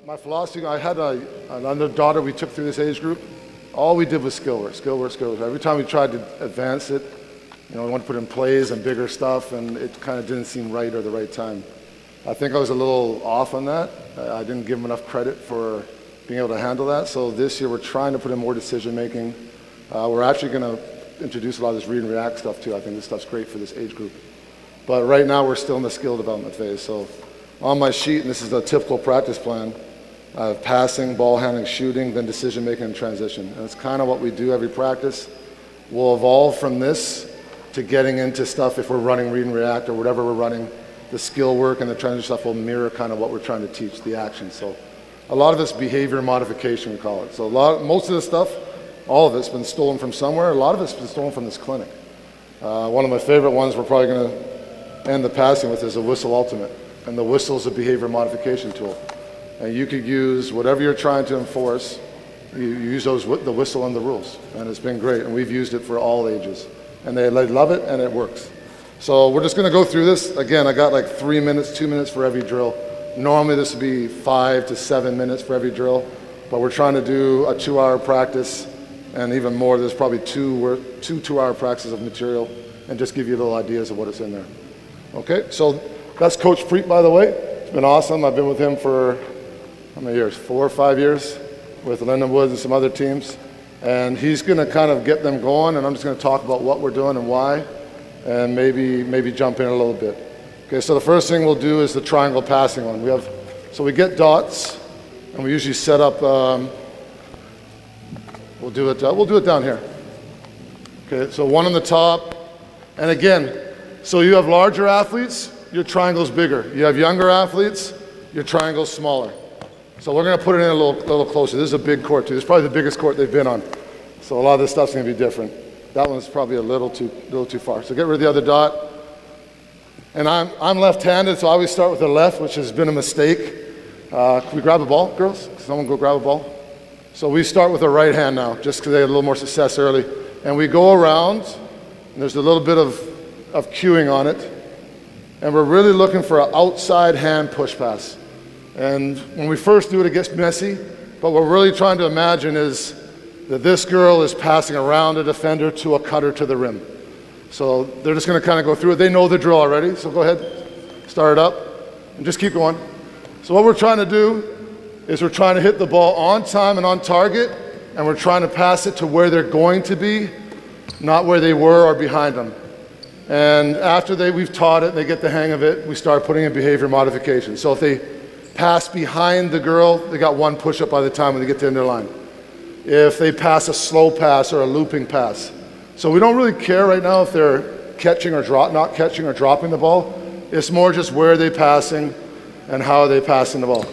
My philosophy, I had another daughter we took through this age group. All we did was skill work, skill work, skill work. Every time we tried to advance it, we wanted to put in plays and bigger stuff, and it kind of didn't seem right or the right time. I think I was a little off on that. I didn't give him enough credit for being able to handle that. So this year we're trying to put in more decision making. We're actually going to introduce a lot of this read and react stuff too. I think this stuff's great for this age group. But right now we're still in the skill development phase. So on my sheet, and this is a typical practice plan, I have passing, ball handling, shooting, then decision making and transition. And it's kind of what we do every practice. We'll evolve from this to getting into stuff if we're running read and react or whatever we're running. The skill work and the transition stuff will mirror kind of what we're trying to teach, the action. So a lot of it's behavior modification, we call it. So most of the stuff, all of it's been stolen from somewhere. A lot of it's been stolen from this clinic. One of my favorite ones we're probably going to end the passing with is a whistle ultimate. And the whistle is a behavior modification tool. And you could use whatever you're trying to enforce, you use the whistle and the rules. And it's been great. And we've used it for all ages. And they love it, and it works. So we're just going to go through this. Again, I got like 3 minutes, 2 minutes for every drill. Normally this would be 5 to 7 minutes for every drill. But we're trying to do a 2-hour practice. And even more, there's probably two 2-hour practices of material. And just give you little ideas of what is in there. Okay, so that's Coach Preet, by the way. It's been awesome. I've been with him for, how many years? 4 or 5 years with Lyndon Woods and some other teams. And he's going to kind of get them going, and I'm just going to talk about what we're doing and why, and maybe jump in a little bit. Okay, so the first thing we'll do is the triangle passing one. So we get dots, and we usually set up, we'll do it down here. Okay, so one on the top, and again, so you have larger athletes, your triangle's bigger. You have younger athletes, your triangle's smaller. So we're going to put it in a little closer. This is a big court too. This is probably the biggest court they've been on. So a lot of this stuff's going to be different. That one's probably a little too far. So get rid of the other dot. And I'm left-handed, so I always start with the left, which has been a mistake. Can we grab a ball, girls? Can someone go grab a ball? So we start with the right hand now, just because they had a little more success early. And we go around, and there's a little bit of cueing on it. And we're really looking for an outside hand push pass. And when we first do it, it gets messy. But what we're really trying to imagine is that this girl is passing around a defender to a cutter to the rim. So they're just going to kind of go through it. They know the drill already, so go ahead, start it up, and just keep going. So what we're trying to do is we're trying to hit the ball on time and on target, and we're trying to pass it to where they're going to be, not where they were or behind them. And after we've taught it, they get the hang of it, we start putting in behavior modification. So if they pass behind the girl, they got one push-up by the time when they get to the end of the line. If they pass a slow pass or a looping pass. So we don't really care right now if they're catching or not catching or dropping the ball. It's more just where are they passing and how are they passing the ball.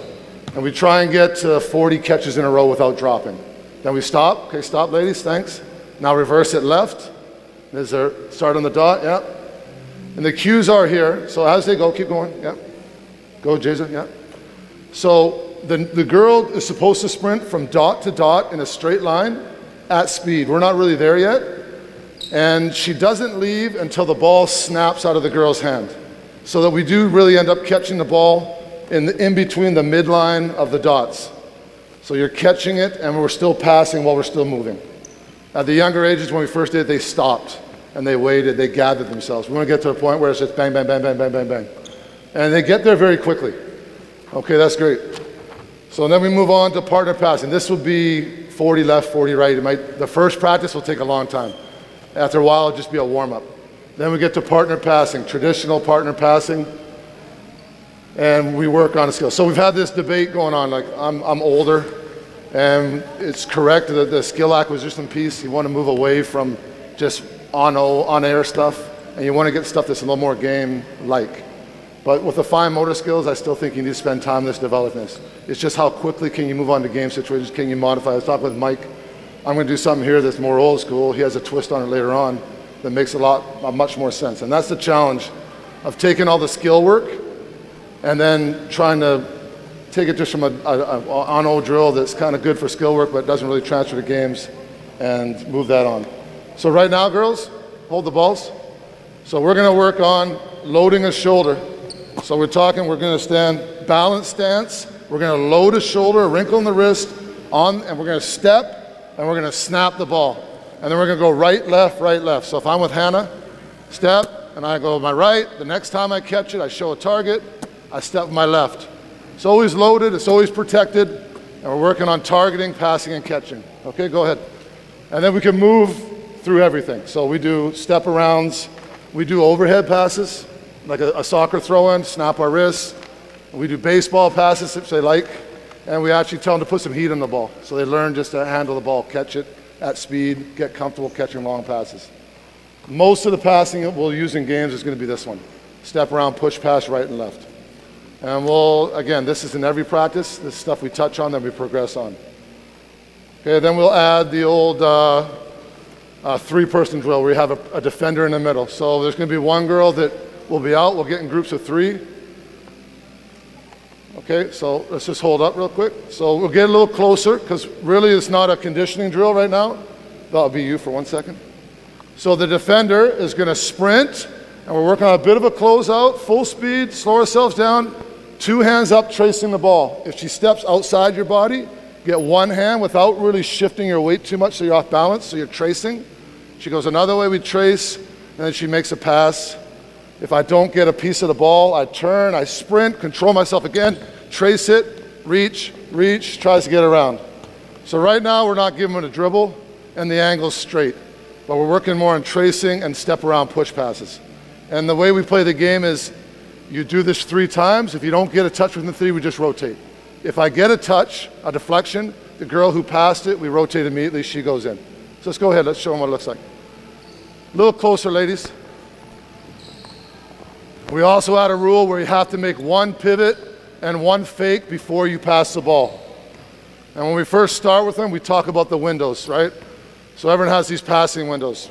And we try and get to 40 catches in a row without dropping. Then we stop. Okay, stop, ladies, thanks. Now reverse it left. There's their start on the dot, yeah. And the cues are here. So as they go, keep going, yeah. Go, Jason, yeah. So the girl is supposed to sprint from dot to dot in a straight line at speed. We're not really there yet. And she doesn't leave until the ball snaps out of the girl's hand. So that we do really end up catching the ball in between the midline of the dots. So you're catching it and we're still passing while we're still moving. At the younger ages, when we first did it, they stopped and they waited, they gathered themselves. We want to get to a point where it's just bang, bang, bang, bang, bang, bang, bang. And they get there very quickly. Okay, that's great. So then we move on to partner passing. This will be 40 left, 40 right. The first practice will take a long time. After a while, it'll just be a warm-up. Then we get to partner passing, traditional partner passing, and we work on a skill. So we've had this debate going on, like I'm older, and it's correct that the skill acquisition piece, you want to move away from just on-air stuff, and you want to get stuff that's a little more game-like. But with the fine motor skills, I still think you need to spend time in this development. It's just how quickly can you move on to game situations, can you modify? I was talking with Mike, I'm going to do something here that's more old school. He has a twist on it later on that makes much more sense. And that's the challenge of taking all the skill work and then trying to take it just from an on-old drill that's kind of good for skill work but doesn't really transfer to games and move that on. So right now, girls, hold the balls. So we're going to work on loading a shoulder. So we're going to stand balanced stance we're going to load a shoulder, a wrinkle in the wrist, and we're going to step, and we're going to snap the ball. And then we're going to go right, left, right, left. So if I'm with Hannah, step, and I go with my right. The next time I catch it, I show a target, I step with my left. It's always loaded, it's always protected, and we're working on targeting, passing, and catching. Okay, go ahead. And then we can move through everything. So we do step arounds, we do overhead passes, like a soccer throw-in, snap our wrists. We do baseball passes if they like, and we actually tell them to put some heat on the ball. So they learn just to handle the ball, catch it at speed, get comfortable catching long passes. Most of the passing that we'll use in games is going to be this one. Step around, push, pass, right and left. And again, this is in every practice. This is stuff we touch on, then we progress on. Okay, then we'll add the old three-person drill where you have a defender in the middle. So there's going to be one girl that will be out. We'll get in groups of 3. Okay, so let's just hold up real quick. So we'll get a little closer because really it's not a conditioning drill right now. That'll be you for 1 second. So the defender is going to sprint, and we're working on a bit of a closeout, full speed, slow ourselves down, 2 hands up tracing the ball. If she steps outside your body, get 1 hand without really shifting your weight too much so you're off balance, so you're tracing. She goes another way, we trace, and then she makes a pass. If I don't get a piece of the ball, I turn, I sprint, control myself again, trace it, reach, tries to get around. So right now we're not giving it a dribble, and the angle's straight. But we're working more on tracing and step around push passes. And the way we play the game is you do this 3 times. If you don't get a touch within 3, we just rotate. If I get a touch, a deflection, the girl who passed it, we rotate immediately, she goes in. So let's go ahead, let's show them what it looks like. A little closer, ladies. We also had a rule where you have to make 1 pivot and 1 fake before you pass the ball. And when we first start with them, we talk about the windows, right? So everyone has these passing windows.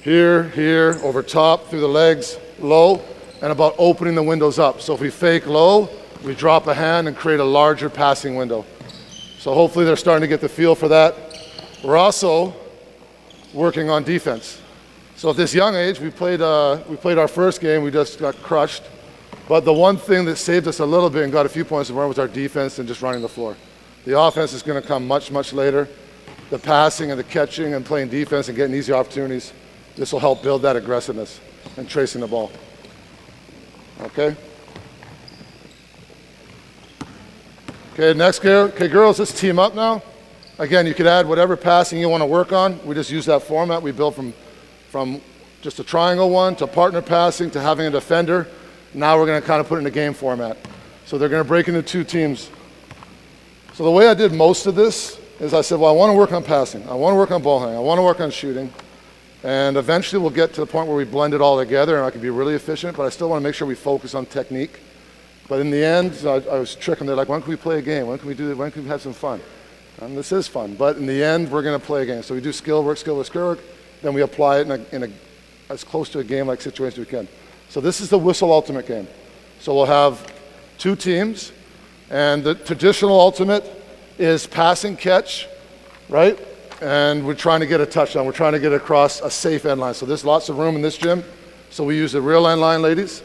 Here, over top, through the legs, low, and about opening the windows up. So if we fake low, we drop a hand and create a larger passing window. So hopefully they're starting to get the feel for that. We're also working on defense. So at this young age, we played our first game, we just got crushed. But the one thing that saved us a little bit and got a few points of was our defense and just running the floor. The offense is going to come much, much later. The passing and the catching and playing defense and getting easy opportunities, this will help build that aggressiveness and tracing the ball. Okay? Okay, next girl. Okay, girls, let's team up now. Again, you could add whatever passing you want to work on. We just use that format. We build from just a triangle one to partner passing to having a defender. Now we're going to kind of put it in a game format. So they're going to break into 2 teams. So the way I did most of this is I said, well, I want to work on passing. I want to work on ball handling. I want to work on shooting. And eventually we'll get to the point where we blend it all together and I can be really efficient, but I still want to make sure we focus on technique. But in the end, I was tricking. They're like, when can we play a game? When can we do it? When can we have some fun? And this is fun. But in the end, we're going to play a game. So we do skill work, then we apply it in a as close to a game-like situation as we can. So this is the Whistle Ultimate game. So we'll have 2 teams, and the traditional Ultimate is passing catch, right? And we're trying to get a touchdown. We're trying to get across a safe end line. So there's lots of room in this gym. So we use the real end line, ladies.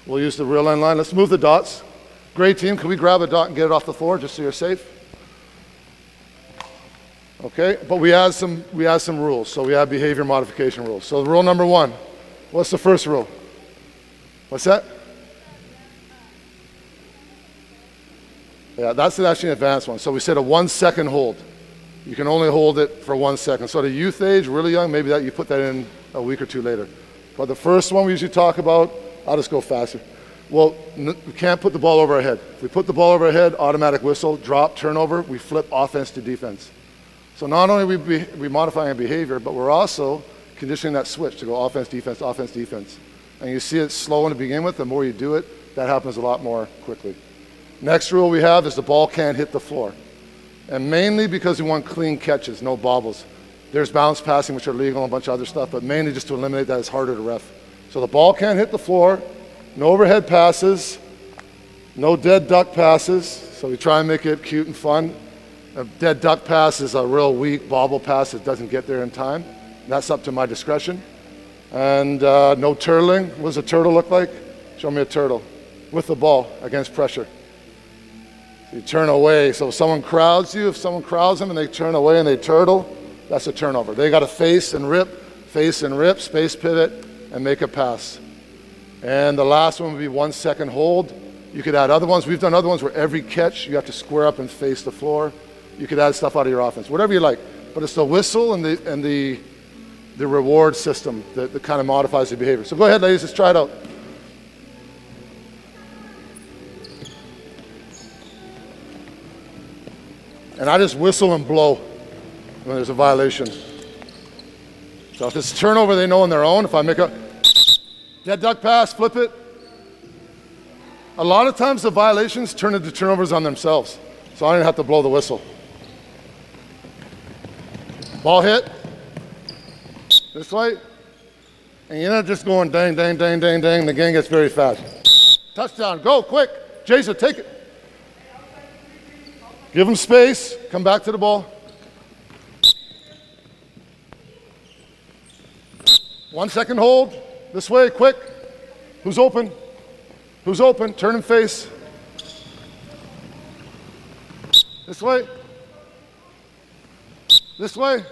We'll use the real end line. Let's move the dots. Great team, can we grab a dot and get it off the floor just so you're safe? Okay, but we add some rules. So we have behavior modification rules. So rule number 1, what's the first rule? What's that? Yeah, that's actually an advanced one. So we said a 1-second hold. You can only hold it for 1 second. So at a youth age, really young, maybe that you put that in a week or 2 later. But the first one we usually talk about, I'll just go faster. Well, we can't put the ball over our head. If we put the ball over our head, automatic whistle, drop, turnover, we flip offense to defense. So not only are we modifying our behavior, but we're also conditioning that switch to go offense, defense, offense, defense. And you see it slow to begin with. The more you do it, that happens a lot more quickly. Next rule we have is the ball can't hit the floor. And mainly because we want clean catches, no bobbles. There's bounce passing, which are legal, and a bunch of other stuff, but mainly just to eliminate that, it's harder to ref. So the ball can't hit the floor, no overhead passes, no dead duck passes. So we try and make it cute and fun. A dead duck pass is a real weak bobble pass that doesn't get there in time. That's up to my discretion. And no turtling. What does a turtle look like? Show me a turtle with the ball against pressure. You turn away. So if someone crowds you, if someone crowds them and they turn away and they turtle, that's a turnover. They got to face and rip, space pivot, and make a pass. And the last one would be 1 second hold. You could add other ones. We've done other ones where every catch you have to square up and face the floor. You could add stuff out of your offense, whatever you like. But it's the whistle and the reward system that kind of modifies the behavior. So go ahead, ladies, let's try it out. And I just whistle and blow when there's a violation. So if it's a turnover, they know on their own. If I make a dead duck pass, flip it. A lot of times the violations turn into turnovers on themselves. So I don't even have to blow the whistle. Ball hit. This way. And you're not just going dang, dang, dang, dang, dang. The game gets very fast. Touchdown. Go, quick. Jason, take it. Give them space. Come back to the ball. 1 second hold. This way, quick. Who's open? Who's open? Turn and face. This way. This way.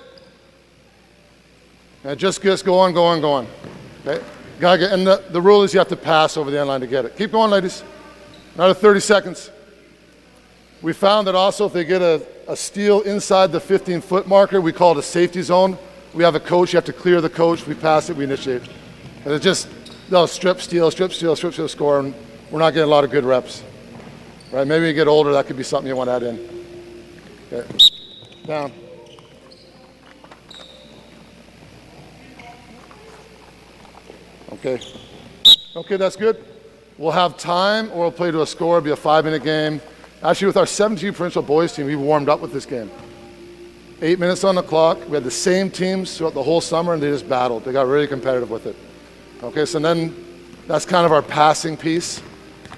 And it just gets going, going, going. Okay? Gotta get, and the rule is you have to pass over the end line to get it. Keep going, ladies. Another 30 seconds. We found that also if they get a steal inside the 15-foot marker, we call it a safety zone. We have a coach, you have to clear the coach, we pass it, we initiate. And it's just, they'll strip, steal, score, and we're not getting a lot of good reps. Right, maybe you get older, that could be something you want to add in. Okay, down. Okay, okay, that's good. We'll have time, or we'll play to a score, it'll be a 5-minute game. Actually, with our 17 provincial boys team, we warmed up with this game. 8 minutes on the clock. We had the same teams throughout the whole summer, and they just battled. They got really competitive with it. Okay, so then that's kind of our passing piece.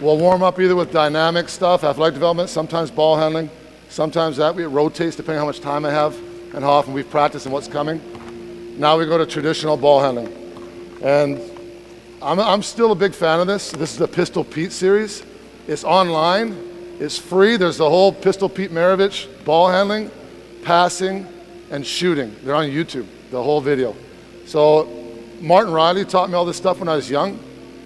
We'll warm up either with dynamic stuff, athletic development, sometimes ball handling, sometimes that. It rotates depending on how much time I have and how often we've practiced and what's coming. Now we go to traditional ball handling. And I'm still a big fan of this. This is the Pistol Pete series. It's online. It's free. There's the whole Pistol Pete Maravich ball handling, passing, and shooting. They're on YouTube, the whole video. So Martin Riley taught me all this stuff when I was young,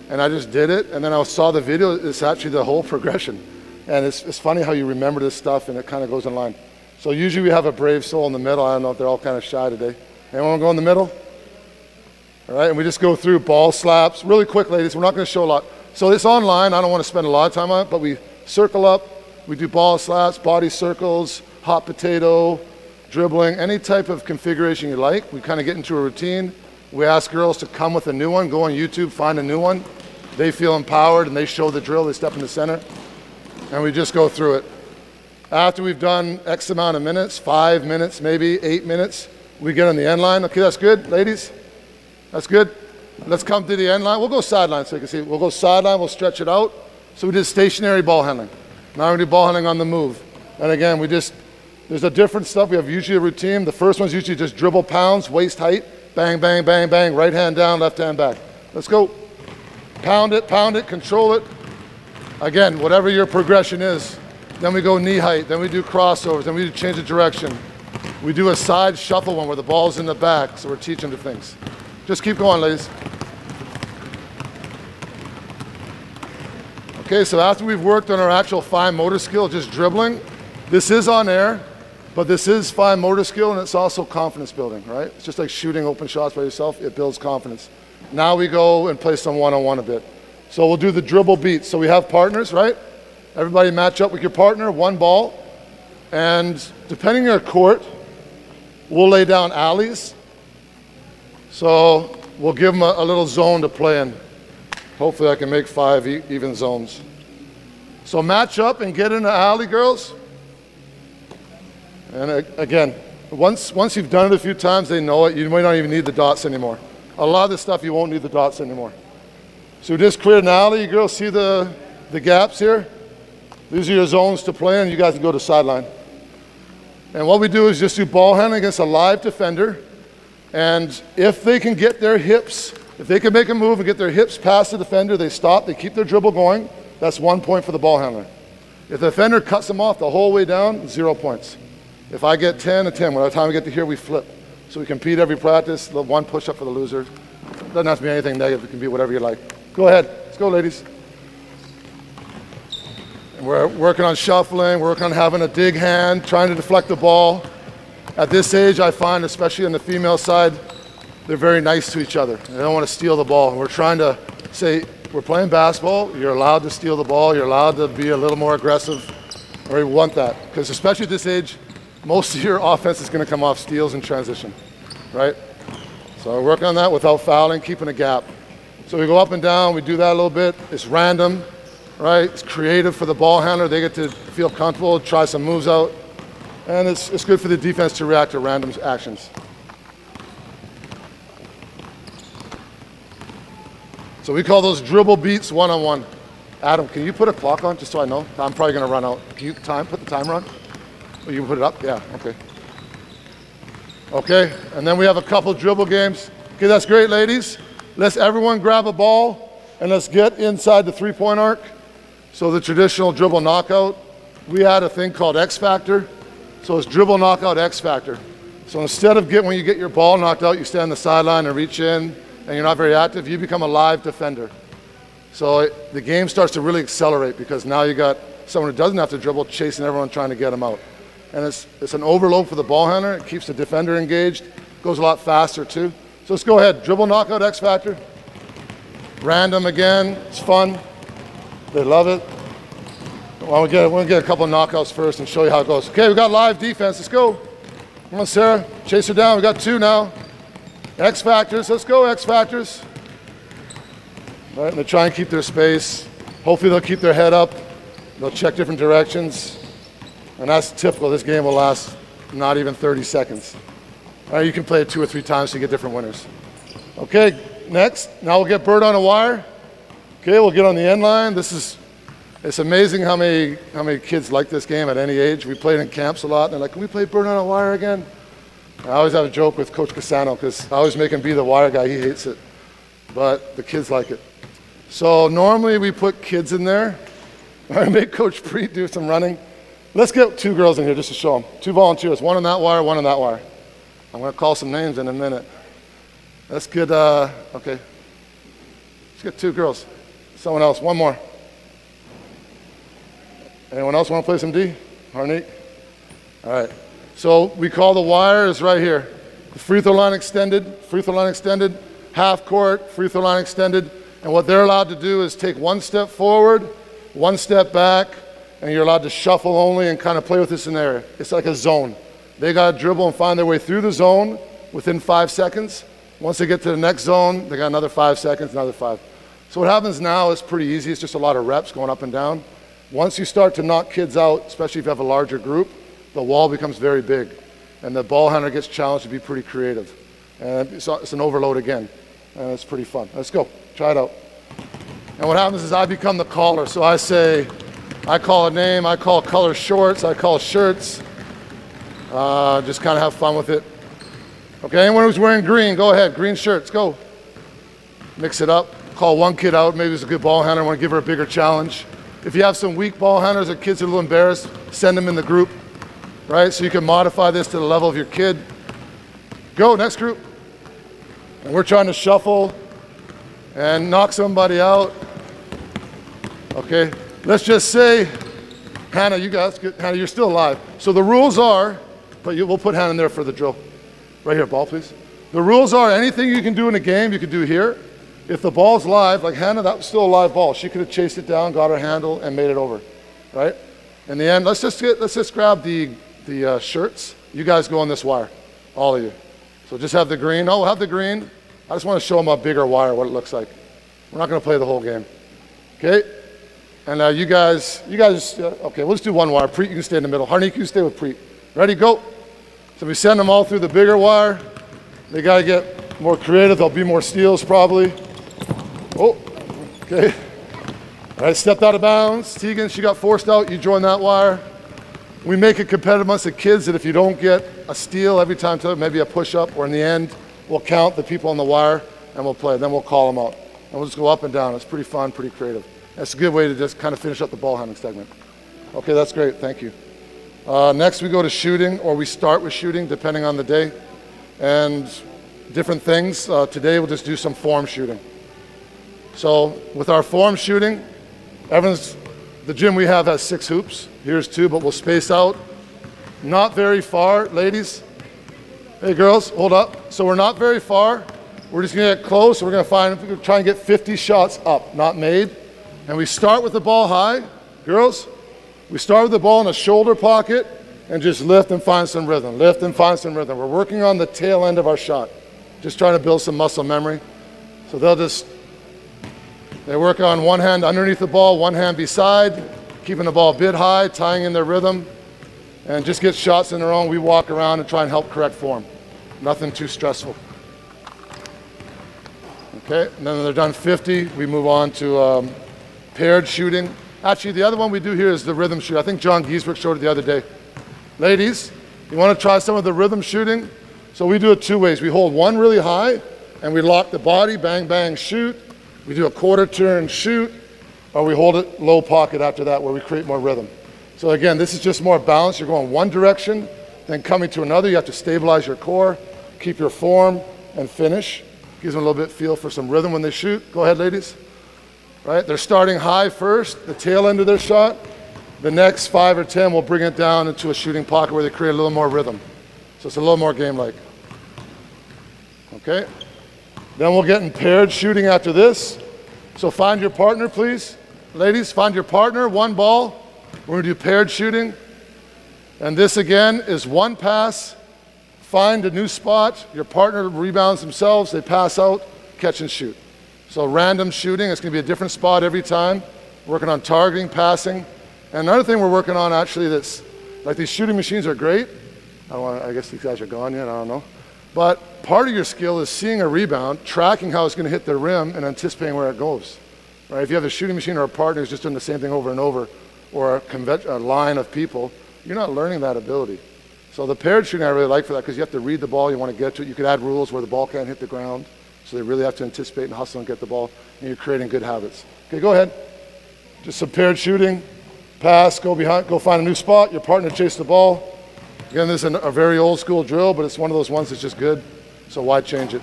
and I just did it. And then I saw the video. It's actually the whole progression. And it's funny how you remember this stuff, and it kind of goes in line. So usually we have a brave soul in the middle. I don't know if they're all kind of shy today. Anyone want to go in the middle? All right, and we just go through ball slaps. Really quick, ladies. We're not going to show a lot. So it's online. I don't want to spend a lot of time on it, but we circle up, we do ball slaps, body circles, hot potato, dribbling, any type of configuration you like. We kind of get into a routine. We ask girls to come with a new one, go on YouTube, find a new one. They feel empowered and they show the drill, they step in the center, and we just go through it. After we've done X amount of minutes, 5 minutes, maybe 8 minutes, we get on the end line. Okay, that's good, ladies? That's good? Let's come to the end line. We'll go sideline so you can see. We'll go sideline, we'll stretch it out. So we did stationary ball handling. Now we do ball handling on the move. And again, there's a different stuff. We have usually a routine. The first one's usually just dribble pounds, waist height, bang, bang, bang, bang, right hand down, left hand back. Let's go. Pound it, control it. Again, whatever your progression is. Then we go knee height, then we do crossovers, then we do change of direction. We do a side shuffle one where the ball's in the back, so we're teaching the things. Just keep going, ladies. Okay, so after we've worked on our actual fine motor skill, just dribbling, this is on air, but this is fine motor skill and it's also confidence building, right? It's just like shooting open shots by yourself, it builds confidence. Now we go and play some one-on-one a bit. So we'll do the dribble beats. So we have partners, right? Everybody match up with your partner, one ball, and depending on your court, we'll lay down alleys. So we'll give them a little zone to play in. Hopefully I can make 5 even zones. So match up and get in the alley, girls. And again, once you've done it a few times, they know it. You might not even need the dots anymore. A lot of this stuff, you won't need the dots anymore. So just clear an alley. You girls see the gaps here? These are your zones to play in. You guys can go to sideline. And what we do is just do ball handling against a live defender. And if they can get their hips, if they can make a move and get their hips past the defender, they stop, they keep their dribble going. That's 1 point for the ball handler. If the defender cuts them off the whole way down, 0 points. If I get 10 and 10, by the time we get to here, we flip. So we compete every practice, the one push-up for the loser. Doesn't have to be anything negative, it can be whatever you like. Go ahead, let's go, ladies. And we're working on shuffling, we're working on having a dig hand, trying to deflect the ball. At this age, I find, especially on the female side, they're very nice to each other. They don't want to steal the ball. And we're trying to say, we're playing basketball, you're allowed to steal the ball, you're allowed to be a little more aggressive, or we want that. Because especially at this age, most of your offense is going to come off steals and transition, right? So we're working on that without fouling, keeping a gap. So we go up and down, we do that a little bit. It's random, right? It's creative for the ball handler. They get to feel comfortable, try some moves out. And it's good for the defense to react to random actions. So we call those dribble beats one-on-one. Adam, can you put a clock on just so I know? I'm probably going to run out. Can you put the timer on? Oh, you can put it up? Yeah, okay. Okay, and then we have a couple dribble games. Okay, that's great, ladies. Let's everyone grab a ball and let's get inside the three-point arc. So the traditional dribble knockout, we had a thing called X Factor. So it's dribble knockout X Factor. So instead of when you get your ball knocked out, you stand on the sideline and reach in and you're not very active, you become a live defender. So the game starts to really accelerate because now you got someone who doesn't have to dribble chasing everyone trying to get them out. And it's an overload for the ball handler. It keeps the defender engaged. Goes a lot faster too. So let's go ahead. Dribble knockout X Factor. Random again. It's fun. They love it. Well, we're going to get a couple of knockouts first and show you how it goes. Okay, we got live defense. Let's go. Come on, Sarah. Chase her down. We got 2 now. X Factors. Let's go, X Factors. All right, and they try and keep their space. Hopefully they'll keep their head up. They'll check different directions. And that's typical. This game will last not even 30 seconds. All right, you can play it 2 or 3 times to get different winners. Okay, next. Now we'll get bird on a wire. Okay, we'll get on the end line. It's amazing how many kids like this game at any age. We played in camps a lot, and they're like, can we play bird on a wire again? I always have a joke with Coach Casano because I always make him be the wire guy. He hates it, but the kids like it. So normally we put kids in there. I make Coach Preet do some running. Let's get 2 girls in here just to show them. 2 volunteers, 1 on that wire, 1 on that wire. I'm going to call some names in a minute. Let's get, okay. Let's get 2 girls. Someone else, 1 more. Anyone else want to play some D? Harnique? All right. So we call the wires right here. The free throw line extended, half court, free throw line extended. And what they're allowed to do is take 1 step forward, 1 step back, and you're allowed to shuffle only and kind of play with this in there. It's like a zone. They got to dribble and find their way through the zone within 5 seconds. Once they get to the next zone, they got another 5 seconds, another 5. So what happens now is pretty easy. It's just a lot of reps going up and down. Once you start to knock kids out, especially if you have a larger group, the wall becomes very big. And the ball handler gets challenged to be pretty creative. And it's an overload again. And it's pretty fun. Let's go. Try it out. And what happens is I become the caller. So I call a name, I call color shorts, I call shirts. Just kind of have fun with it. Okay, anyone who's wearing green, go ahead. Green shirts, go. Mix it up. Call 1 kid out. Maybe it's a good ball handler. Want to give her a bigger challenge. If you have some weak ball handlers or kids that are a little embarrassed, send them in the group, right? So you can modify this to the level of your kid. Go, next group. And we're trying to shuffle and knock somebody out. Okay, let's just say, Hannah, you guys, Hannah, you're still alive. So the rules are, but we'll put Hannah in there for the drill. Right here, ball, please. The rules are anything you can do in a game, you can do here. If the ball's live, like Hannah, that was still a live ball. She could have chased it down, got her handle, and made it over, right? In the end, let's just grab the shirts. You guys go on this wire, all of you. So just have the green. Oh, have the green. I just want to show them a bigger wire, what it looks like. We're not going to play the whole game, okay? And you guys, okay, we'll just do 1 wire. Preet, you can stay in the middle. Harnique, you stay with Preet. Ready, go. So we send them all through the bigger wire. They got to get more creative. There'll be more steals probably. Oh, okay. All right, stepped out of bounds. Tegan, she got forced out. You join that wire. We make it competitive amongst the kids that if you don't get a steal every time, maybe a push-up, or in the end, we'll count the people on the wire and we'll play. Then we'll call them out. And we'll just go up and down. It's pretty fun, pretty creative. That's a good way to just kind of finish up the ball handling segment. Okay, that's great, thank you. Next we go to shooting, or we start with shooting, depending on the day. And different things. Today we'll just do some form shooting. So with our form shooting, the gym we have has 6 hoops. Here's 2, but we'll space out. Not very far, ladies. Hey girls, hold up. So we're not very far. We're just gonna get close. We're gonna try and get 50 shots up, not made. And we start with the ball high. Girls, we start with the ball in a shoulder pocket and just lift and find some rhythm. Lift and find some rhythm. We're working on the tail end of our shot. Just trying to build some muscle memory. So they work on one hand underneath the ball, one hand beside, keeping the ball a bit high, tying in their rhythm, and just get shots in their own. We walk around and try and help correct form. Nothing too stressful. Okay, and then when they're done 50, we move on to paired shooting. Actually, the other one we do here is the rhythm shoot. I think John Giesbrecht showed it the other day. Ladies, you want to try some of the rhythm shooting? So we do it 2 ways. We hold one really high, and we lock the body, bang, bang, shoot. We do a quarter turn, shoot, or we hold it low pocket after that where we create more rhythm. So again, this is just more balance. You're going one direction, then coming to another. You have to stabilize your core, keep your form, and finish. Gives them a little bit feel for some rhythm when they shoot. Go ahead, ladies. Right, they're starting high first, the tail end of their shot. The next 5 or 10 will bring it down into a shooting pocket where they create a little more rhythm. So it's a little more game-like. Okay, then we'll get in paired shooting after this. So find your partner, please. Ladies, find your partner, one ball. We're gonna do paired shooting. And this again is one pass, find a new spot, your partner rebounds themselves, they pass out, catch and shoot. So random shooting, it's gonna be a different spot every time. Working on targeting, passing. And another thing we're working on actually that's, like these shooting machines are great. I guess these guys are gone yet, I don't know. But part of your skill is seeing a rebound, tracking how it's gonna hit the rim and anticipating where it goes. Right? If you have a shooting machine or a partner who's just doing the same thing over and over, or a line of people, you're not learning that ability. So the paired shooting I really like for that because you have to read the ball, you want to get to it. You could add rules where the ball can't hit the ground. So they really have to anticipate and hustle and get the ball, and you're creating good habits. Okay, go ahead. Just some paired shooting, pass, go behind, go find a new spot, your partner chase the ball. Again, this is a very old school drill, but it's one of those ones that's just good, so why change it?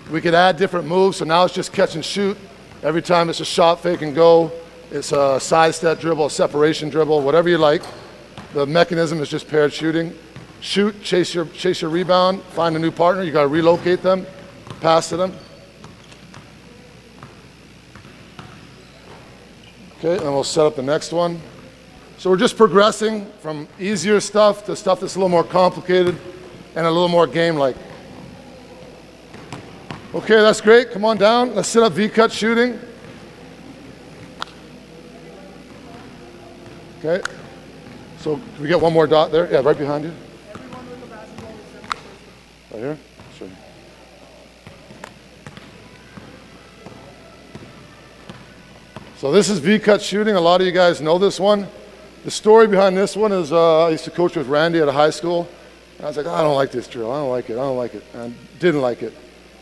We could add different moves, so now it's just catch and shoot. Every time it's a shot, fake and go. It's a side step dribble, a separation dribble, whatever you like. The mechanism is just paired shooting. Shoot, chase your rebound, find a new partner, you gotta relocate them, pass to them. Okay, and then we'll set up the next one. So we're just progressing from easier stuff to stuff that's a little more complicated and a little more game-like. Okay, that's great, come on down. Let's set up V-cut shooting. Okay, so can we get one more dot there? Yeah, right behind you. Everyone with the basketball is Right here? Sure. So this is V-cut shooting. A lot of you guys know this one. The story behind this one is I used to coach with Randy at a high school. And I was like, I don't like this drill. I don't like it. I don't like it. And didn't like it.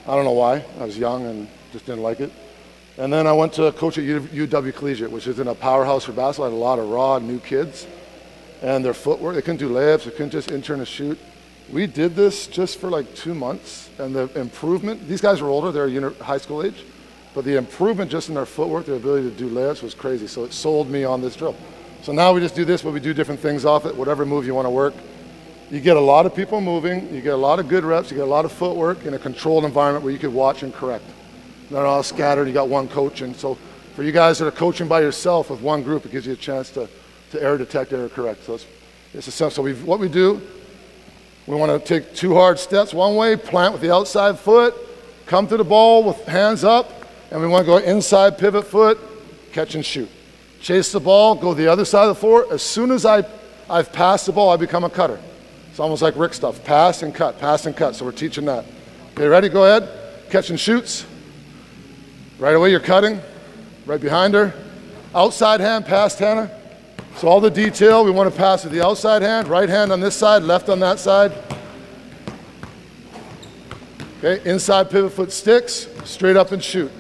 I don't know why. I was young and just didn't like it. And then I went to coach at UW Collegiate, which is in a powerhouse for basketball. I had a lot of raw, new kids. And their footwork, they couldn't do layups, they couldn't just intern and shoot. We did this just for like 2 months. And the improvement, these guys were older, they're high school age. But the improvement just in their footwork, their ability to do layups was crazy. So it sold me on this drill. So now we just do this, but we do different things off it, whatever move you want to work. You get a lot of people moving, you get a lot of good reps, you get a lot of footwork in a controlled environment where you could watch and correct. They're all scattered, you got one coach, and so for you guys that are coaching by yourself with one group, it gives you a chance to error detect, error correct. So it's essential. So what we do, we want to take 2 hard steps one way, plant with the outside foot, come to the ball with hands up, and we want to go inside pivot foot, catch and shoot. Chase the ball, go the other side of the floor. As soon as I've passed the ball, I become a cutter. It's almost like Rick stuff, pass and cut, pass and cut. So we're teaching that. Okay, ready? Go ahead. Catch and shoots. Right away, you're cutting. Right behind her. Outside hand, past Hannah. So all the detail, we want to pass with the outside hand, right hand on this side, left on that side. Okay, inside pivot foot sticks, straight up and shoot.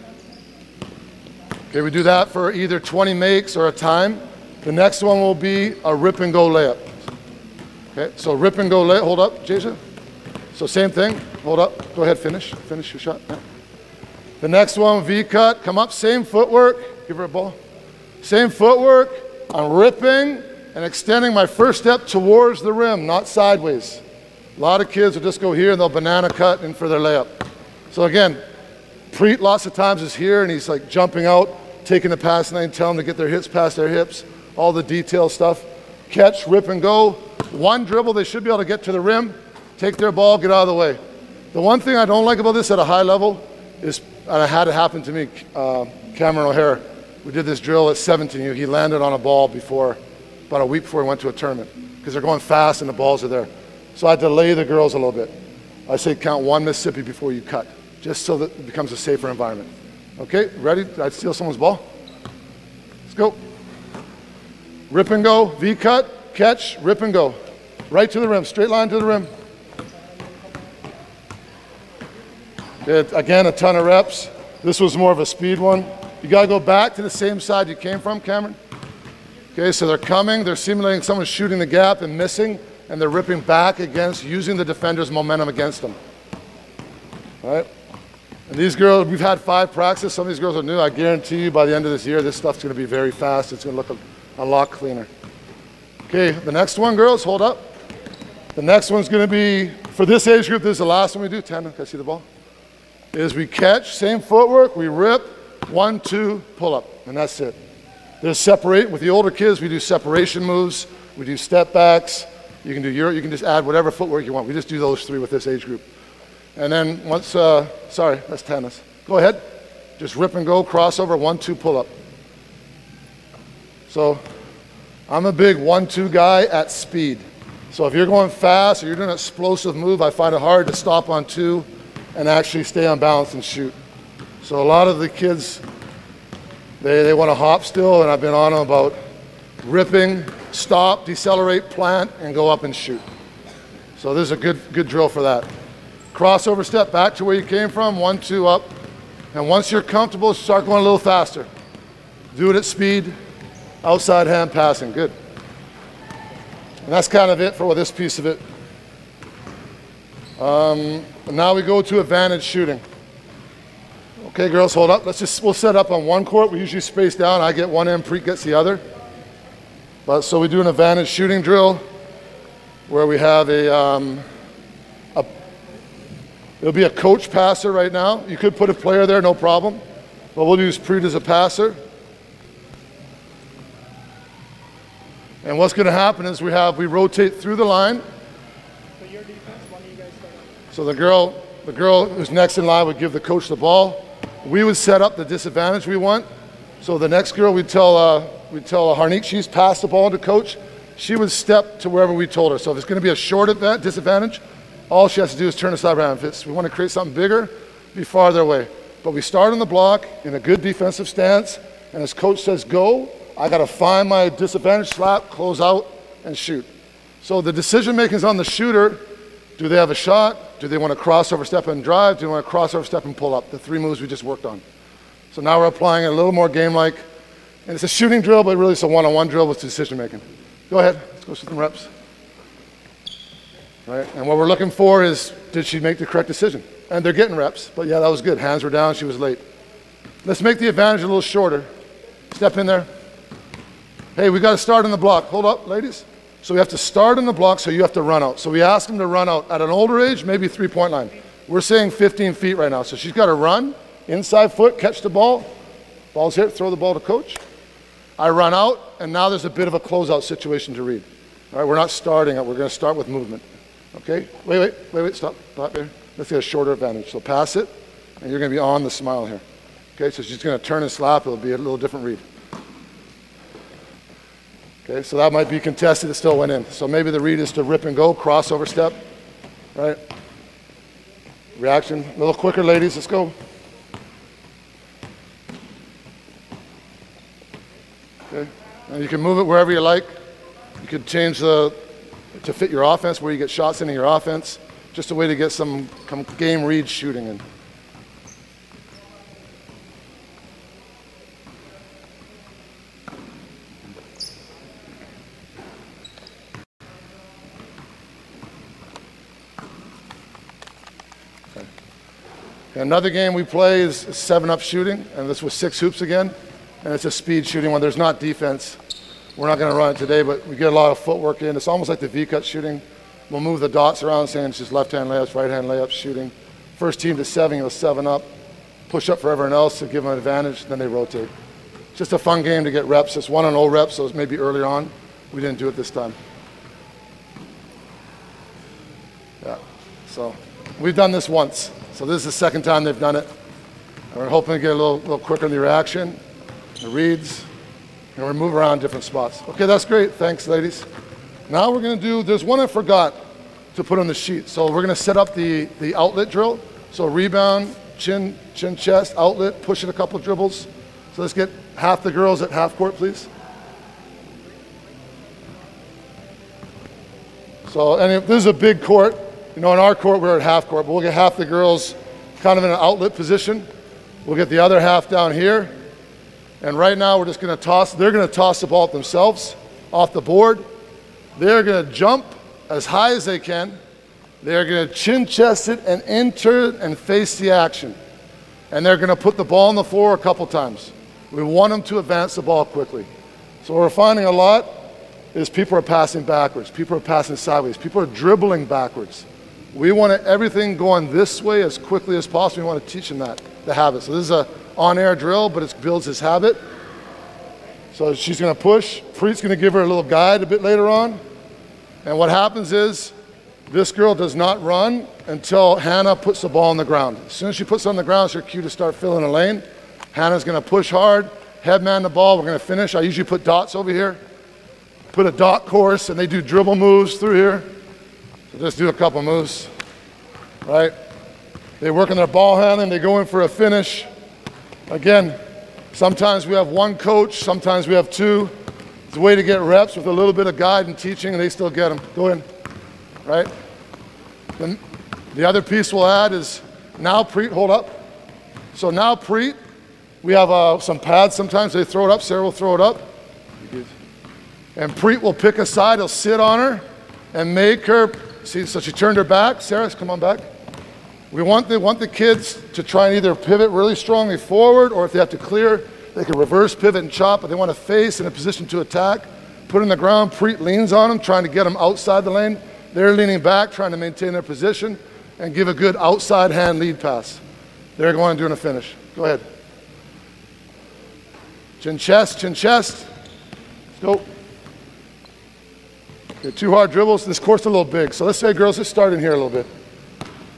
Okay, we do that for either 20 makes or a time. The next one will be a rip and go layup. Okay, so rip and go layup. Hold up, Jason. So same thing. Hold up. Go ahead, finish. Finish your shot. Yeah. The next one, V cut. Come up, same footwork. Give her a ball. Same footwork. I'm ripping and extending my first step towards the rim, not sideways. A lot of kids will just go here and they'll banana cut in for their layup. So again, Preet lots of times is here and he's like jumping out, taking the pass lane, telling them to get their hips past their hips, all the detail stuff. Catch, rip and go. One dribble, they should be able to get to the rim, take their ball, get out of the way. The one thing I don't like about this at a high level is, and I had it happen to me, Cameron O'Hare. We did this drill at 17. He landed on a ball before, about a week before he went to a tournament, because they're going fast and the balls are there. So I delay the girls a little bit. I say count 1 Mississippi before you cut, just so that it becomes a safer environment. Okay, ready? Did I steal someone's ball? Let's go. Rip and go, V cut, catch, rip and go. Right to the rim, straight line to the rim. Again, a ton of reps. This was more of a speed one. You gotta go back to the same side you came from, Cameron. Okay, so they're coming, they're simulating someone shooting the gap and missing, and they're ripping back against, using the defender's momentum against them. All right? And these girls, we've had 5 practices. Some of these girls are new. I guarantee you by the end of this year, this stuff's gonna be very fast. It's gonna look a lot cleaner. Okay, the next one, girls, hold up. The next one's gonna be, for this age group, this is the last one we do. Tana, can I see the ball? Is we catch, same footwork, we rip, 1, 2, pull up, and that's it. There's separate, with the older kids, we do separation moves, we do step backs, you can just add whatever footwork you want. We just do those 3 with this age group. And then once, sorry, that's tennis. Go ahead, just rip and go, crossover, 1, 2, pull up. So I'm a big 1, 2 guy at speed. So if you're going fast or you're doing an explosive move, I find it hard to stop on 2 and actually stay on balance and shoot. So a lot of the kids, they want to hop still, and I've been on them about ripping, stop, decelerate, plant, and go up and shoot. So this is a good drill for that. Crossover step back to where you came from, 1, 2, up. And once you're comfortable, start going a little faster. Do it at speed, outside hand passing, good. And that's kind of it for this piece of it. Now we go to advantage shooting. Okay, girls, hold up. We'll set up on one court. We usually space down. I get one end, Preet gets the other. But so we do an advantage shooting drill where we have it'll be a coach passer right now. You could put a player there, no problem. But we'll use Preet as a passer. And what's going to happen is we rotate through the line. So your defense, when do you guys start? So the girl who's next in line would give the coach the ball. We would set up the disadvantage we want. So the next girl, we'd tell Harnique, she's passed the ball to coach. She would step to wherever we told her. So if it's going to be a short disadvantage, all she has to do is turn the side around. If we want to create something bigger, be farther away. But we start on the block in a good defensive stance, and as coach says go, I got to find my disadvantage, slap, close out, and shoot. So the decision making is on the shooter. Do they have a shot? Do they want to crossover step and drive? Do they want to crossover step and pull up? The 3 moves we just worked on. So now we're applying it a little more game-like. And it's a shooting drill, but really it's a one-on-one drill with decision making. Go ahead, let's go through some reps. Right, and what we're looking for is, did she make the correct decision? And they're getting reps, but yeah, that was good. Hands were down, she was late. Let's make the advantage a little shorter. Step in there. Hey, we got to start on the block. Hold up, ladies. So we have to start on the block, so you have to run out. So we ask them to run out. At an older age, maybe 3-point line. We're saying 15 feet right now. So she's got to run, inside foot, catch the ball. Ball's here, throw the ball to coach. I run out, and now there's a bit of a closeout situation to read. All right, we're not starting it. We're going to start with movement. Okay? Wait, stop there. Let's get a shorter advantage. So pass it, and you're going to be on the smile here. Okay, so she's going to turn and slap. It'll be a little different read. Okay, so that might be contested. It still went in. So maybe the read is to rip and go, crossover step, right? Reaction, a little quicker, ladies. Let's go. Okay, and you can move it wherever you like. You could change to fit your offense, where you get shots into your offense. Just a way to get some game read shooting in. Another game we play is 7-up shooting, and this was 6 hoops again, and it's a speed shooting when there's not defense. We're not going to run it today, but we get a lot of footwork in. It's almost like the V-cut shooting. We'll move the dots around, saying it's just left-hand layups, right-hand layups, shooting. First team to 7, you'll 7-up, push up for everyone else to give them an advantage, then they rotate. Just a fun game to get reps. It's 1-on-0 reps, so it's maybe earlier on. We didn't do it this time. Yeah, so we've done this once. So this is the second time they've done it. And we're hoping to get a little quicker in the reaction, the reads, and we move around different spots. Okay, that's great. Thanks, ladies. Now we're going to do, there's one I forgot to put on the sheet. So we're going to set up the outlet drill. So rebound, chin, chest, outlet, push it a couple of dribbles. So let's get half the girls at half court, please. So, and if this is a big court, you know, in our court we're at half court, but we'll get half the girls kind of in an outlet position. We'll get the other half down here. And right now we're just going to toss, they're going to toss the ball themselves off the board. They're going to jump as high as they can. They're going to chin chest it and enter and face the action. And they're going to put the ball on the floor a couple times. We want them to advance the ball quickly. So what we're finding a lot is people are passing backwards. People are passing sideways. People are dribbling backwards. We want everything going this way as quickly as possible. We want to teach them that, the habit. So this is a on-air drill, but it builds his habit. So she's going to push. Preet's going to give her a little guide a bit later on. And what happens is this girl does not run until Hannah puts the ball on the ground. As soon as she puts it on the ground, it's her cue to start filling a lane. Hannah's going to push hard, headman the ball. We're going to finish. I usually put dots over here. Put a dot course, and they do dribble moves through here. So just do a couple moves, right? They work on their ball handling. They go in for a finish. Again, sometimes we have one coach, sometimes we have two. It's a way to get reps with a little bit of guide and teaching, and they still get them. Go in, right? Then the other piece we'll add is now Preet, hold up. So now Preet, we have some pads sometimes. They throw it up. Sarah will throw it up. And Preet will pick a side. He'll sit on her and make her, see, so she turned her back. Sarah, come on back. We want the kids to try and either pivot really strongly forward, or if they have to clear, they can reverse pivot and chop, but they want to face in a position to attack. Put on the ground, Preet leans on them, trying to get them outside the lane. They're leaning back, trying to maintain their position, and give a good outside hand lead pass. They're going and doing a finish. Go ahead. Chin chest, chin chest. Let's go. Okay, 2 hard dribbles. This court's a little big, so let's say, girls, let's start in here a little bit.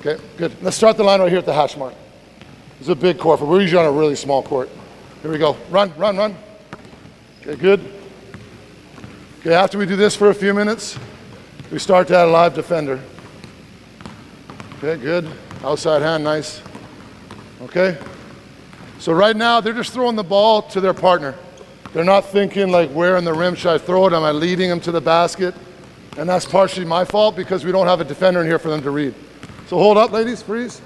Okay, good. Let's start the line right here at the hash mark. It's a big court, but we're usually on a really small court. Here we go. Run, run, run. Okay, good. Okay, after we do this for a few minutes, we start to add a live defender. Okay, good. Outside hand, nice. Okay. So right now, they're just throwing the ball to their partner. They're not thinking like, where in the rim should I throw it? Am I leading them to the basket? And that's partially my fault because we don't have a defender in here for them to read. So hold up, ladies, freeze.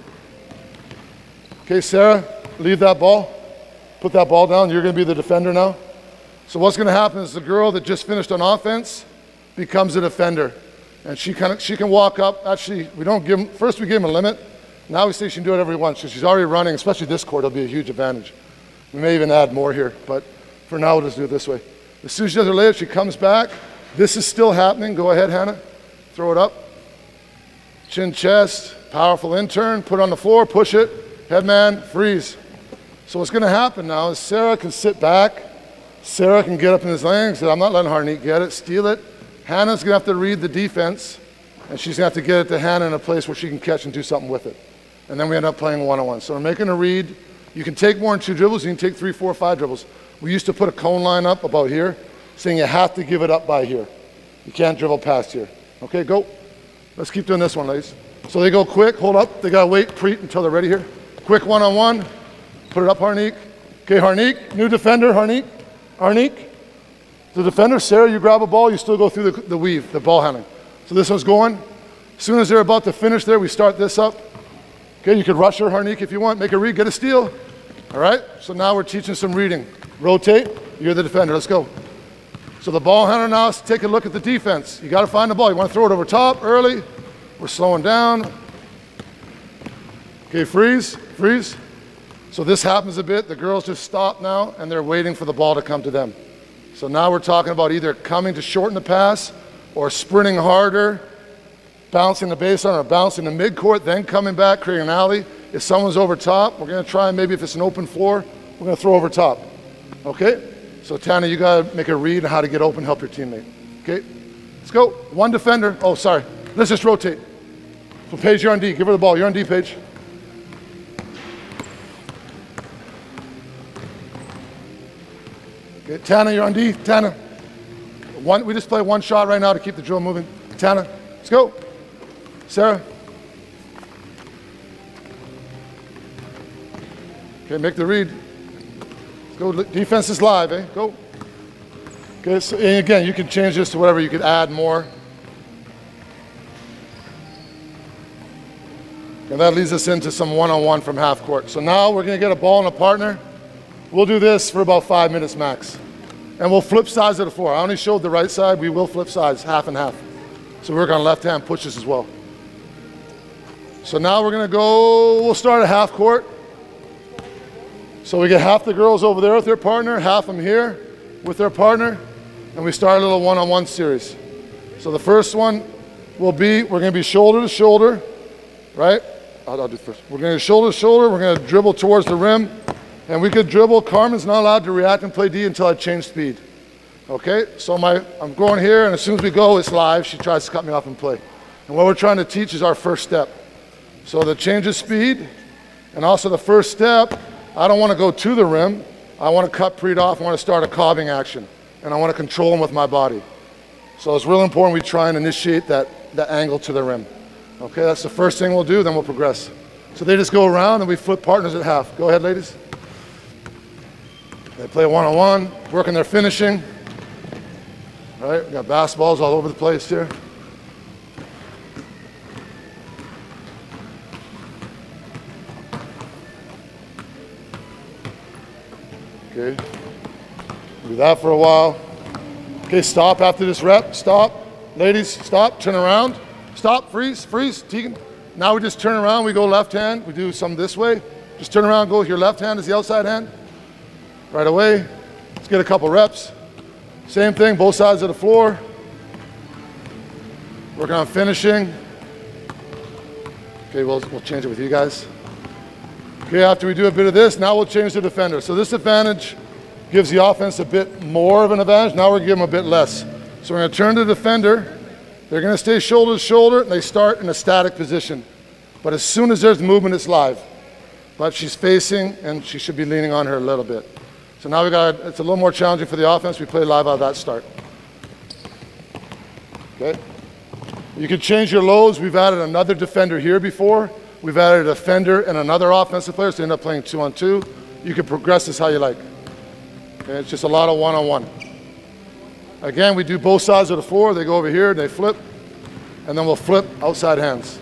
Okay, Sarah, leave that ball. Put that ball down. You're going to be the defender now. So what's going to happen is the girl that just finished on offense becomes a defender. And she can walk up. Actually, we don't give them, first we give them a limit. Now we say she can do it every once. Because she's already running, especially this court, it'll be a huge advantage. We may even add more here, but for now we'll just do it this way. As soon as she does her layup, she comes back. This is still happening. Go ahead, Hannah. Throw it up. Chin chest, powerful intern, put it on the floor, push it, headman, freeze. So what's going to happen now is Sarah can sit back. Sarah can get up in his lane and say, I'm not letting Harneet get it, steal it. Hannah's going to have to read the defense, and she's going to have to get it to Hannah in a place where she can catch and do something with it. And then we end up playing one-on-one. So we're making a read. You can take more than 2 dribbles. You can take 3, 4, 5 dribbles. We used to put a cone line up about here, saying you have to give it up by here. You can't dribble past here. Okay, go. Let's keep doing this one, ladies. So they go quick, hold up. They got to wait, Preet, until they're ready here. Quick one-on-one. Put it up, Harneet. Okay, Harneet, new defender, Harneet. Harneet. The defender, Sarah, you grab a ball, you still go through the weave, the ball handling. So this one's going. As soon as they're about to finish there, we start this up. Okay, you could rush her, Harneet, if you want. Make a read, get a steal. All right, so now we're teaching some reading. Rotate, you're the defender, let's go. So the ball handler now has to take a look at the defense. You got to find the ball. You want to throw it over top early. We're slowing down. Okay, freeze, freeze. So this happens a bit. The girls just stop now, and they're waiting for the ball to come to them. So now we're talking about either coming to shorten the pass or sprinting harder, bouncing the baseline or bouncing the midcourt, then coming back, creating an alley. If someone's over top, we're going to try, maybe if it's an open floor, we're going to throw over top. Okay? So Tana, you got to make a read on how to get open, help your teammate. Okay? Let's go. One defender. Oh, sorry. Let's just rotate. So Paige, you're on D. Give her the ball. You're on D, Paige. Okay, Tana, you're on D. Tana. We just play one shot right now to keep the drill moving. Tana, let's go. Sarah. Okay, make the read. Let's go. Defense is live, eh? Go. Okay, so and again, you can change this to whatever. You could add more. And that leads us into some one-on-one from half court. So now we're going to get a ball and a partner. We'll do this for about 5 minutes max. And we'll flip sides of the floor. I only showed the right side. We will flip sides, half and half. So we work on left-hand pushes as well. So now we're going to go, we'll start at half court. So we get half the girls over there with their partner, half them here with their partner, and we start a little one-on-one series. So the first one will be, we're going to be shoulder to shoulder, right? I'll do first. We're going to shoulder to shoulder. We're going to dribble towards the rim. And we could dribble. Carmen's not allowed to react and play D until I change speed. Okay, so I'm going here, and as soon as we go, it's live. She tries to cut me off and play. And what we're trying to teach is our first step. So the change of speed, and also the first step, I don't want to go to the rim. I want to cut Preet off. I want to start a cobbing action, and I want to control him with my body. So it's really important we try and initiate that angle to the rim. Okay, that's the first thing we'll do, then we'll progress. So they just go around, and we flip partners at half. Go ahead, ladies. They play one-on-one, working their finishing. All right, we got basketballs all over the place here. Okay, do that for a while. Okay, stop after this rep, stop. Ladies, stop, turn around. Stop, freeze, freeze, Tegan. Now we just turn around, we go left hand, we do some this way. Just turn around, go with your left hand as the outside hand. Right away, let's get a couple reps. Same thing, both sides of the floor. Working on finishing. Okay, we'll change it with you guys. Okay, after we do a bit of this, now we'll change the defender. So this advantage gives the offense a bit more of an advantage. Now we're gonna give them a bit less. So we're gonna turn to the defender. They're gonna stay shoulder to shoulder, and they start in a static position. But as soon as there's movement, it's live. But she's facing, and she should be leaning on her a little bit. So now it's a little more challenging for the offense. We play live out of that start. Okay. You can change your lows. We've added another defender here before. We've added a defender and another offensive player, so you end up playing 2-on-2. You can progress this how you like. Okay, it's just a lot of one-on-one. Again, we do both sides of the floor. They go over here, they flip, and then we'll flip outside hands.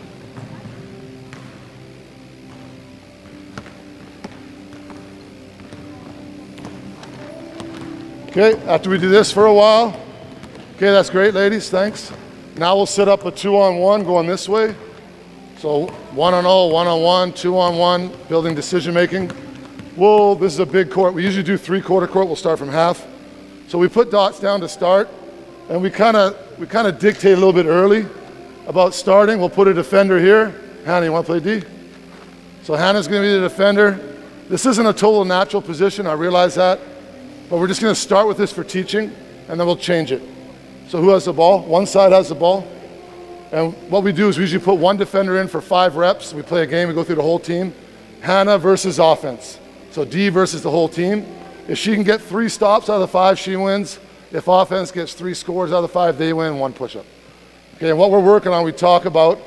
Okay, after we do this for a while, okay, that's great, ladies, thanks. Now we'll set up a 2-on-1 going this way. So 1-on-0, 1-on-1, 2-on-1, building decision making. This is a big court. We usually do 3/4 court. We'll start from half. So we put dots down to start, and we kind of dictate a little bit early about starting. We'll put a defender here. Hannah, you want to play D? So Hannah's going to be the defender. This isn't a total natural position, I realize that. But we're just going to start with this for teaching, and then we'll change it. So who has the ball? One side has the ball. And what we do is we usually put one defender in for 5 reps. We play a game, we go through the whole team. Hannah versus offense. So D versus the whole team. If she can get 3 stops out of the 5, she wins. If offense gets 3 scores out of the 5, they win 1 push-up. Okay, and what we're working on, we talk about,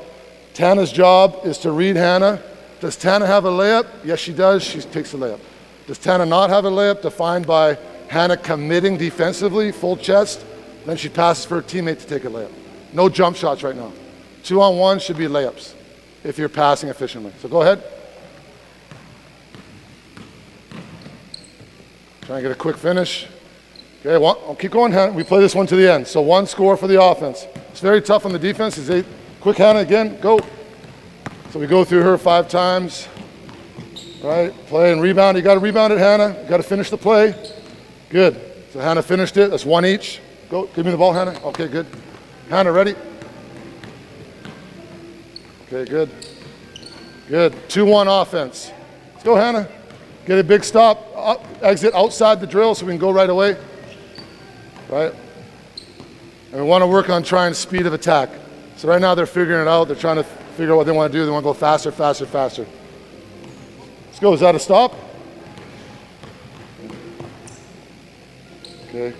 Tana's job is to read Hannah. Does Tana have a layup? Yes, she does. She takes the layup. Does Tana not have a layup? Defined by Hannah committing defensively, full chest, then she passes for her teammate to take a layup. No jump shots right now. 2-on-1 should be layups if you're passing efficiently. So go ahead. Try and get a quick finish. Okay, I'll keep going, Hannah. We play this one to the end. So 1 score for the offense. It's very tough on the defense. Quick, Hannah, again, go. So we go through her 5 times. Right, play and rebound. You got to rebound it, Hannah. You got to finish the play. Good. So Hannah finished it. That's 1 each. Go, give me the ball, Hannah. Okay, good. Hannah, ready? Okay, good. Good. 2-1 offense. Let's go, Hannah. Get a big stop. Exit outside the drill so we can go right away. Right? And we want to work on trying speed of attack. So right now they're figuring it out. They're trying to figure out what they want to do. They want to go faster, faster, faster. Let's go. Is that a stop? Okay.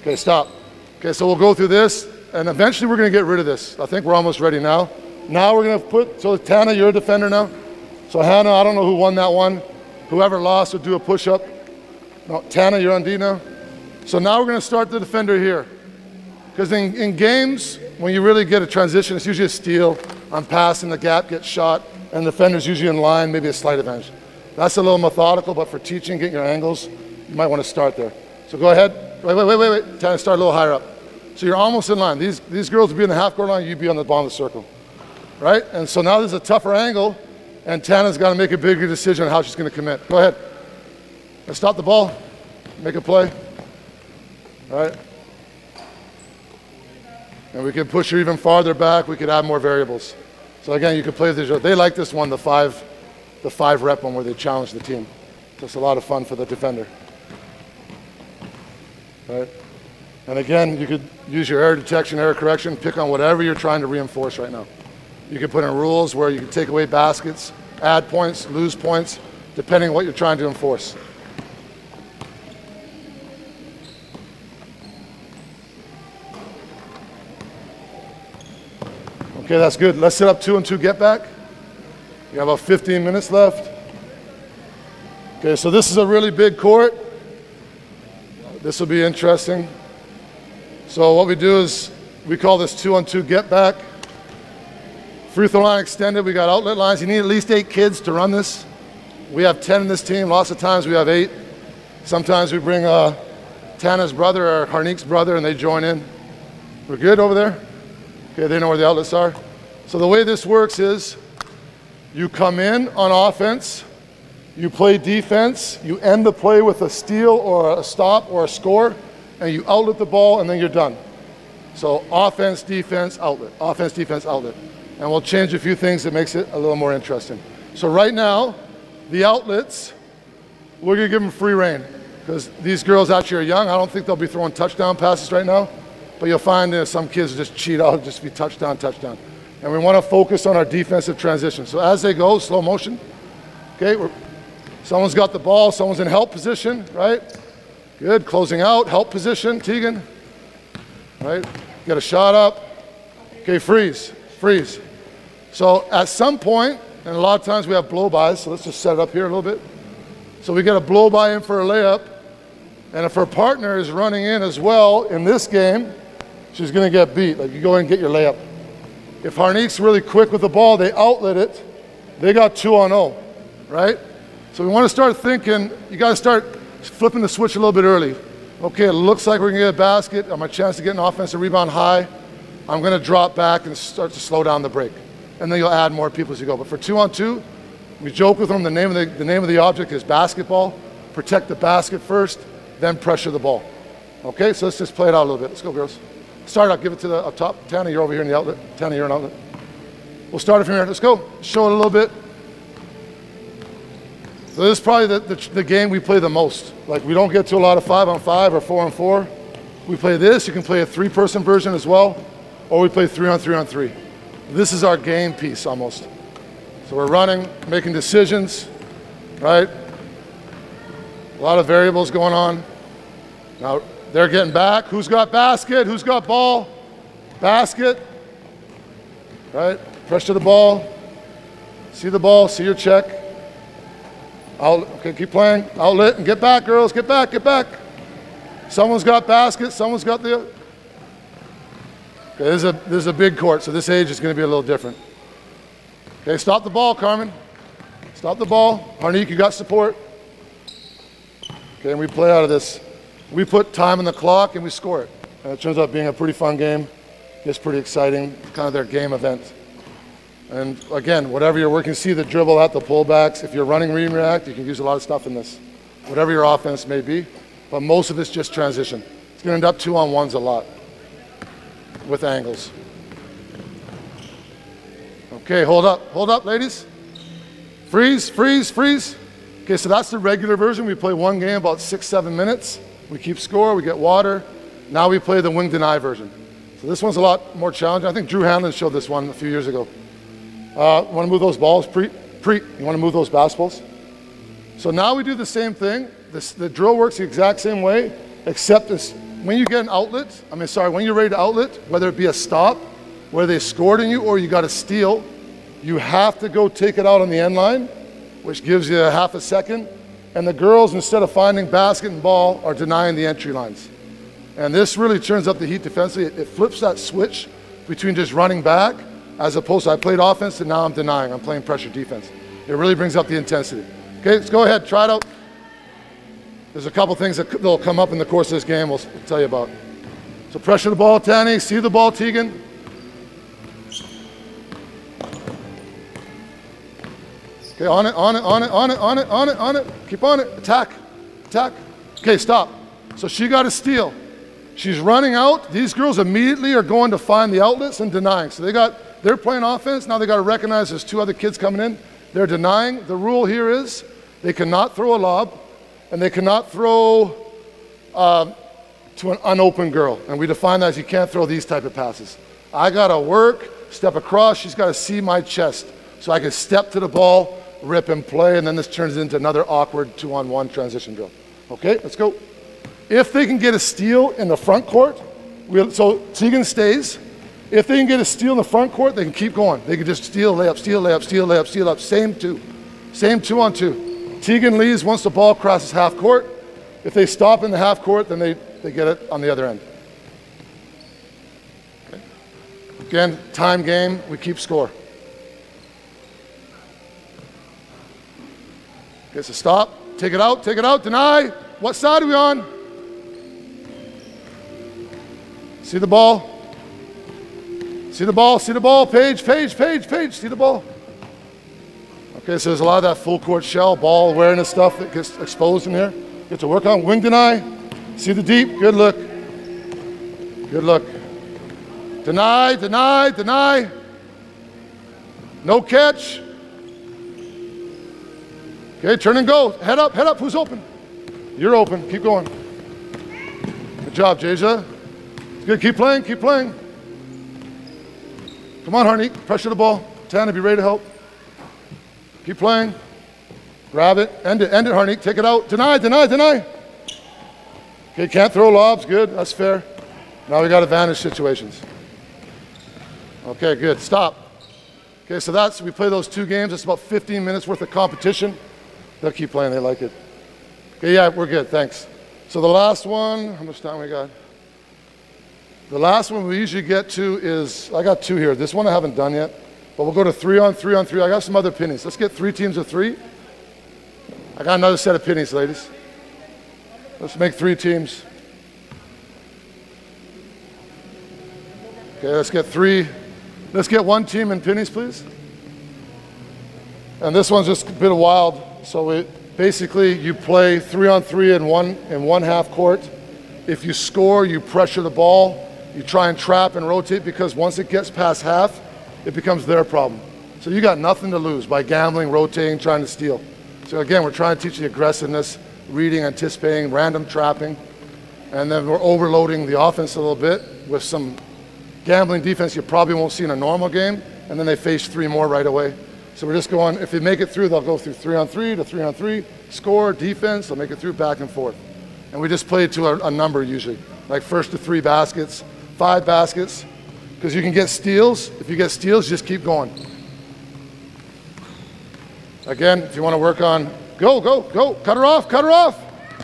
Okay, stop. Okay, so we'll go through this, and eventually we're going to get rid of this. I think we're almost ready now. Now we're going to put, so Tana, you're a defender now. So Hannah, I don't know who won that one. Whoever lost would do a push-up. No, Tana, you're on D now. So now we're going to start the defender here. Because in games, when you really get a transition, it's usually a steal. I'm passing, the gap gets shot, and the defender's usually in line, maybe a slight advantage. That's a little methodical, but for teaching, getting your angles, you might want to start there. So go ahead. Wait. Tana, start a little higher up. So you're almost in line. These girls would be in the half-court line, you'd be on the bottom of the circle. Right? And so now there's a tougher angle, and Tana's got to make a bigger decision on how she's going to commit. Go ahead. Let's stop the ball. Make a play. All right? And we can push her even farther back. We could add more variables. So again, you can play with these. They like this one, the five rep one where they challenge the team. So it's a lot of fun for the defender. Right? And again, you could use your error detection, error correction, pick on whatever you're trying to reinforce right now. You can put in rules where you can take away baskets, add points, lose points, depending on what you're trying to enforce. Okay, that's good. Let's set up 2 and 2 get back. We have about 15 minutes left. Okay, so this is a really big court. This will be interesting. So what we do is we call this 2 on 2 get back. Free throw line extended. We got outlet lines. You need at least 8 kids to run this. We have 10 in this team. Lots of times we have 8. Sometimes we bring Tana's brother or Harnique's brother and they join in. We're good over there? Okay, they know where the outlets are. So the way this works is you come in on offense, you play defense, you end the play with a steal or a stop or a score, and you outlet the ball, and then you're done. So offense, defense, outlet. Offense, defense, outlet. And we'll change a few things that makes it a little more interesting. So right now, the outlets, we're going to give them free rein because these girls actually are young. I don't think they'll be throwing touchdown passes right now. But you'll find that some kids just cheat out, just be touchdown, touchdown. And we want to focus on our defensive transition. So as they go, slow motion. Okay, someone's got the ball, someone's in help position, right? Good, closing out, help position, Tegan. Right, get a shot up. Okay, freeze. So at some point, and a lot of times we have blow-bys, so let's just set it up here a little bit. So we get a blow-by in for a layup. And if her partner is running in as well in this game, she's going to get beat. Like, you go in and get your layup. If Harnique's really quick with the ball, they outlet it. They got 2 on 0, right? So we want to start thinking, you got to start flipping the switch a little bit early. Okay, it looks like we're going to get a basket. I have my chance to get an offensive rebound high. I'm going to drop back and start to slow down the break. And then you'll add more people as you go. But for 2 on 2, we joke with them, the name of the object is basketball. Protect the basket first, then pressure the ball. Okay, so let's just play it out a little bit. Let's go, girls. Start out, give it to the up top. Tana, you're over here in the outlet. Tana, you're in outlet. We'll start it from here. Let's go. Show it a little bit. So this is probably the game we play the most. Like, we don't get to a lot of 5-on-5 or 4-on-4. We play this. You can play a 3-person version as well, or we play 3-on-3-on-3. This is our game piece almost. So we're running, making decisions, right? A lot of variables going on. Now they're getting back. Who's got basket? Who's got ball? Basket. Right? Pressure the ball. See the ball. See your check. Okay, keep playing. Outlet and get back, girls. Get back. Get back. Someone's got basket. Someone's got the. Okay, this is a big court, so this age is going to be a little different. Okay, stop the ball, Carmen. Stop the ball. Harnique, you got support. Okay, and we play out of this. We put time on the clock and we score it. And it turns out being a pretty fun game. It's pretty exciting. It's kind of their game event. And again, whatever you're working, see the dribble at the pullbacks. If you're running read and react, you can use a lot of stuff in this. Whatever your offense may be, but most of it's just transition. It's gonna end up 2-on-1s a lot with angles. Okay, hold up, ladies. Freeze, freeze, freeze. Okay, so that's the regular version. We play one game about 6-7 minutes. We keep score, we get water. Now we play the wing deny version. So this one's a lot more challenging. I think Drew Hanlon showed this one a few years ago. Want to move those balls? You want to move those basketballs? So now we do the same thing. The drill works the exact same way, except this, when you get an outlet, when you're ready to outlet, whether it be a stop, where they scored on you, or you got a steal, you have to go take it out on the end line, which gives you a half a second. And the girls, instead of finding basket and ball, are denying the entry lines. And this really turns up the heat defensively. It flips that switch between just running back, as opposed to I played offense and now I'm denying. I'm playing pressure defense. It really brings up the intensity. Okay, let's go ahead, try it out. There's a couple things that'll come up in the course of this game we'll tell you about. So pressure the ball, Tanny. See the ball, Tegan. Okay, on it, on it, on it, on it, on it, on it, on it. Keep on it. Attack, attack. Okay, stop. So she got a steal. She's running out. These girls immediately are going to find the outlets and denying. So they're playing offense. Now they got to recognize there's two other kids coming in. They're denying. The rule here is they cannot throw a lob and they cannot throw to an unopened girl. And we define that as you can't throw these type of passes. I got to work, step across. She's got to see my chest so I can step to the ball, rip and play, and then this turns into another awkward 2-on-1 transition drill. Okay, let's go. If they can get a steal in the front court, so Tegan stays. If they can get a steal in the front court, they can keep going. They can just steal, layup, steal, layup, steal, layup, steal, layup. Same 2-on-2. Tegan leaves once the ball crosses half court. If they stop in the half court, then they get it on the other end. Okay. Again, time game, we keep score. Okay, so stop, take it out, deny. What side are we on? See the ball? See the ball, see the ball, Paige, Paige, Paige, Paige, see the ball. Okay, so there's a lot of that full court shell, ball awareness stuff that gets exposed in here. Get to work on wing deny. See the deep, good look. Good look. Deny, deny, deny. No catch. Okay, turn and go. Head up, who's open? You're open, keep going. Good job, Jasia. Good, keep playing, keep playing. Come on, Harnick, pressure the ball. Tana, be ready to help. Keep playing. Grab it, end it, Harnick, take it out. Deny, deny, deny. Okay, can't throw lobs, good, that's fair. Now we got advantage situations. Okay, good, stop. Okay, so we play those two games, it's about 15 minutes worth of competition. They'll keep playing, they like it. Okay, yeah, we're good, thanks. So the last one, how much time we got? The last one we usually get to is, I got two here. This one I haven't done yet, but we'll go to 3-on-3-on-3. I got some other pennies. Let's get 3 teams of 3. I got another set of pennies, ladies. Let's make 3 teams. Okay, let's get 3. Let's get 1 team in pennies, please. And this one's just a bit of wild. So basically you play 3-on-3 in one half court. If you score, you pressure the ball. You try and trap and rotate because once it gets past half, it becomes their problem. So you got nothing to lose by gambling, rotating, trying to steal. So again, we're trying to teach you aggressiveness, reading, anticipating, random trapping, and then we're overloading the offense a little bit with some gambling defense you probably won't see in a normal game, and then they face 3 more right away. So we're just going, if they make it through, they'll go through 3-on-3 to 3-on-3, score, defense, they'll make it through back and forth. And we just play to a number usually, like first to 3 baskets, 5 baskets, because you can get steals. If you get steals, just keep going. Again, if you want to work on, go, go, go, cut her off, cut her off.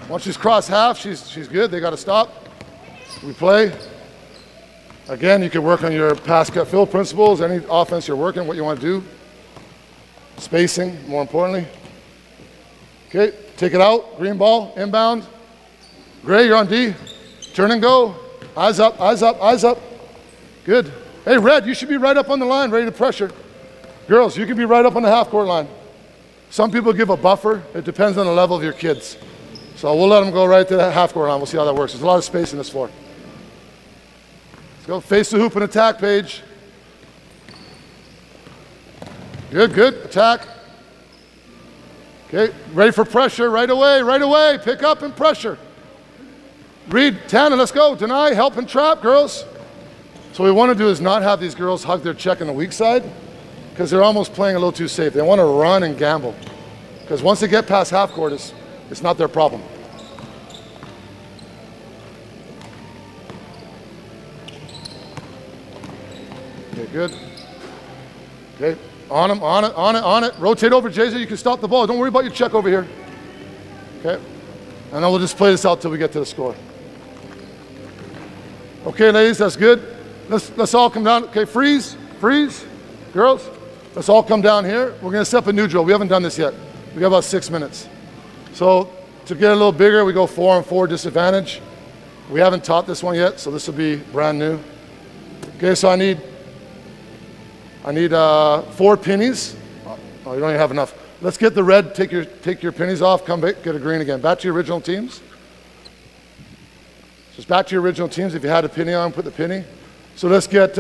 Once she's crossed half, she's good, they got to stop. We play. Again, you can work on your pass, cut, fill principles, any offense you're working, what you want to do. Spacing, more importantly. Okay, take it out, green ball, inbound. Gray, you're on D. Turn and go. Eyes up, eyes up, eyes up. Good. Hey, Red, you should be right up on the line, ready to pressure. Girls, you can be right up on the half-court line. Some people give a buffer. It depends on the level of your kids. So we'll let them go right to that half-court line. We'll see how that works. There's a lot of space in this floor. Let's go. Face the hoop and attack, Paige. Good, good. Attack. Okay, ready for pressure right away, right away. Pick up and pressure. Read, Tana, let's go. Deny, help and trap, girls. So what we want to do is not have these girls hug their check on the weak side because they're almost playing a little too safe. They want to run and gamble because once they get past half court, it's not their problem. Okay, good. Okay, on them, on it, on it, on it. Rotate over, Jason. You can stop the ball. Don't worry about your check over here. Okay, and then we'll just play this out till we get to the score. Okay, ladies, that's good. Let's all come down. Okay, freeze, freeze. Girls, let's all come down here. We're gonna set up a new drill. We haven't done this yet. We got about 6 minutes. So to get a little bigger, we go 4-on-4 disadvantage. We haven't taught this one yet, so this will be brand new. Okay, so I need 4 pennies. Oh, you don't even have enough. Let's get the red, take your pennies off, come back, get a green again. Back to your original teams. Just back to your original teams. If you had a penny on, put the penny. So let's get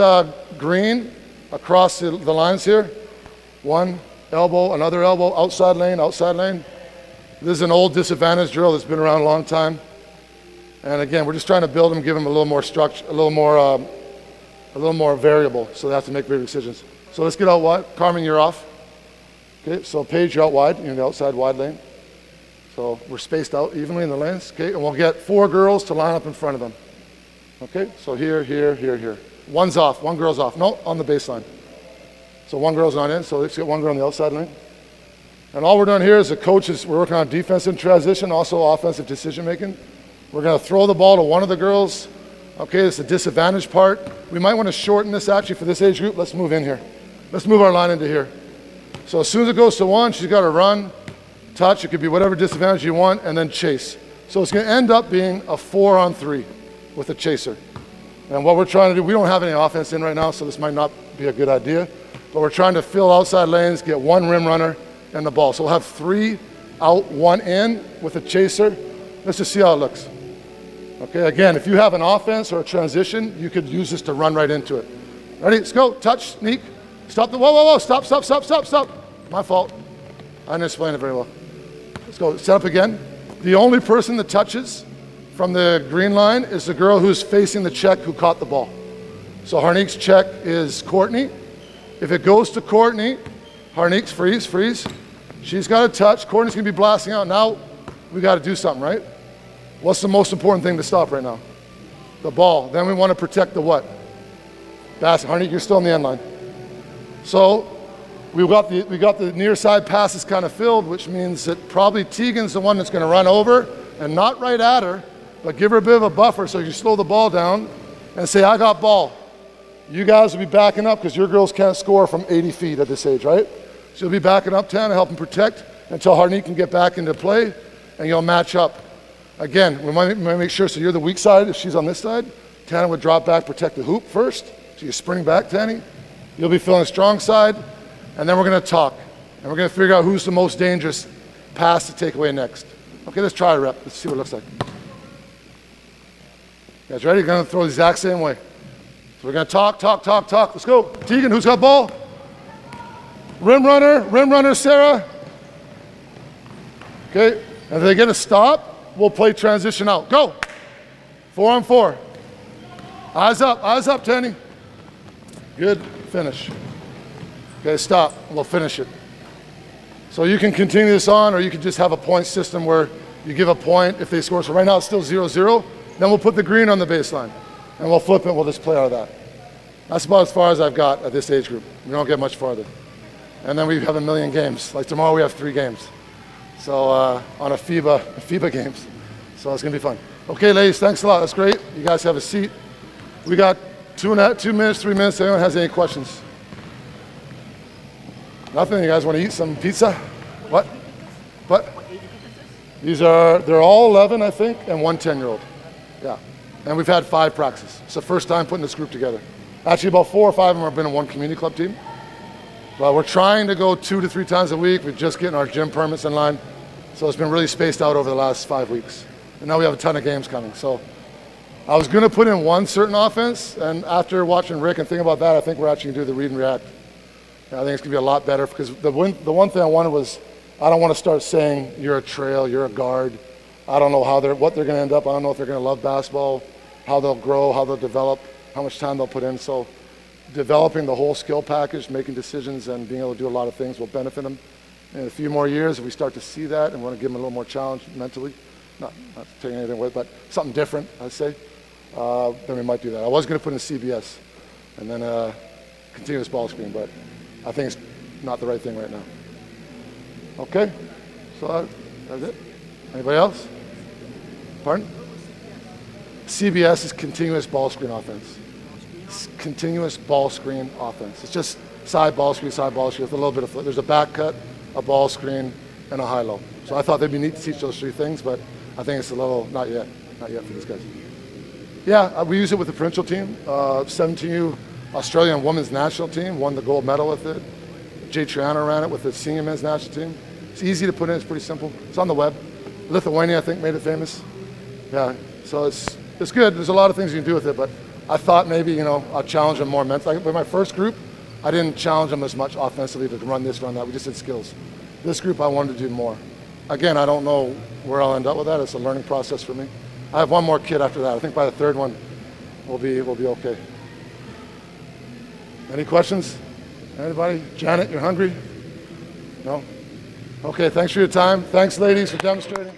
green across the lines here. One elbow, another elbow, outside lane, outside lane. This is an old disadvantage drill that's been around a long time. And again, we're just trying to build them, give them a little more structure, a little more variable, so they have to make bigger decisions. So let's get out wide. Carmen, you're off. Okay, so Paige, you're out wide. You're in the outside wide lane. So we're spaced out evenly in the lanes. Okay, and we'll get 4 girls to line up in front of them. Okay, so here, here, here, here. One's off, one girl's off. No, on the baseline. So one girl's not in, so let's get one girl on the outside lane. And all we're doing here is the coaches, we're working on defensive transition, also offensive decision making. We're gonna throw the ball to one of the girls. Okay, it's the disadvantage part. We might want to shorten this actually for this age group. Let's move in here. Let's move our line into here. So as soon as it goes to 1, she's got to run, touch, it could be whatever disadvantage you want, and then chase. So it's going to end up being a 4-on-3 with a chaser. And what we're trying to do, we don't have any offense in right now, so this might not be a good idea, but we're trying to fill outside lanes, get 1 rim runner and the ball. So we'll have 3 out, 1 in with a chaser. Let's just see how it looks. Okay, again, if you have an offense or a transition, you could use this to run right into it. Ready, let's go, touch, sneak. Stop the, whoa, whoa, whoa, stop, stop, stop, stop, stop. My fault. I didn't explain it very well. Let's go, set up again. The only person that touches from the green line is the girl who's facing the check who caught the ball. So Harnique's check is Courtney. If it goes to Courtney, Harnique's freeze, freeze. She's got to touch. Courtney's going to be blasting out. Now we got to do something, right? What's the most important thing to stop right now? The ball. Then we want to protect the what? Basket. Harnique, you're still on the end line. So we got the near side passes kind of filled, which means that probably Tegan's the one that's going to run over and not right at her, but give her a bit of a buffer so you slow the ball down and say, I got ball. You guys will be backing up because your girls can't score from 80 feet at this age, right? So you'll be backing up 10 to help them protect until Harnique can get back into play and you'll match up. Again, we might make sure, so you're the weak side. If she's on this side, Tana would drop back, protect the hoop first. So you spring back, Tanny. You'll be feeling the strong side. And then we're going to talk. And we're going to figure out who's the most dangerous pass to take away next. Okay, let's try a rep. Let's see what it looks like. You guys ready? We're going to throw the exact same way. So we're going to talk, talk, talk, talk. Let's go. Tegan, who's got ball? Rim runner, Sarah. Okay, and if they get a stop, we'll play transition out. Go. 4-on-4. Eyes up, Tanny. Good, finish. Okay, stop, we'll finish it. So you can continue this on, or you can just have a point system where you give a point if they score. So right now it's still 0-0. Then we'll put the green on the baseline, and we'll flip it, we'll just play out of that. That's about as far as I've got at this age group. We don't get much farther. And then we have 1 million games. Like tomorrow we have 3 games. So on a FIBA games. So it's gonna be fun. Okay, ladies, thanks a lot, that's great. You guys have a seat. We got 2 minutes, 3 minutes. If anyone has any questions? Nothing, you guys wanna eat some pizza? What? What? They're all 11, I think, and 1 10-year-old. Yeah, and we've had 5 practices. It's the first time putting this group together. Actually, about 4 or 5 of them have been in 1 community club team. But we're trying to go 2 to 3 times a week. We're just getting our gym permits in line. So it's been really spaced out over the last 5 weeks. And now we have a ton of games coming. So I was going to put in one certain offense, and after watching Rick and thinking about that, I think we're actually going to do the read and react. And I think it's going to be a lot better, because the one thing I wanted was, I don't want to start saying you're a trail, you're a guard. I don't know what they're going to end up. I don't know if they're going to love basketball, how they'll grow, how they'll develop, how much time they'll put in. So developing the whole skill package, making decisions, and being able to do a lot of things will benefit them. In a few more years, if we start to see that and want to give them a little more challenge mentally, not taking anything away, but something different, I'd say, then we might do that. I was going to put in CBS and then continuous ball screen, but I think it's not the right thing right now. Okay, so that's it. Anybody else? Pardon? CBS is continuous ball screen offense. It's continuous ball screen offense. It's just side ball screen with a little bit of flip. There's a back cut, a ball screen, and a high-low. So I thought they'd be neat to teach those 3 things, but I think it's a little, not yet for these guys. Yeah, we use it with the provincial team. 17U Australian women's national team won the gold medal with it. Jay Triano ran it with the senior men's national team. It's easy to put in, it's pretty simple. It's on the web. Lithuania, I think, made it famous. Yeah, so it's good. There's a lot of things you can do with it, but I thought maybe, I'll challenge them more mentally. With my first group, I didn't challenge them as much offensively to run this, run that. We just did skills. This group, I wanted to do more. Again, I don't know where I'll end up with that. It's a learning process for me. I have one more kid after that. I think by the 3rd one, we'll be okay. Any questions? Anybody? Janet, you're hungry? No? Okay, thanks for your time. Thanks, ladies, for demonstrating.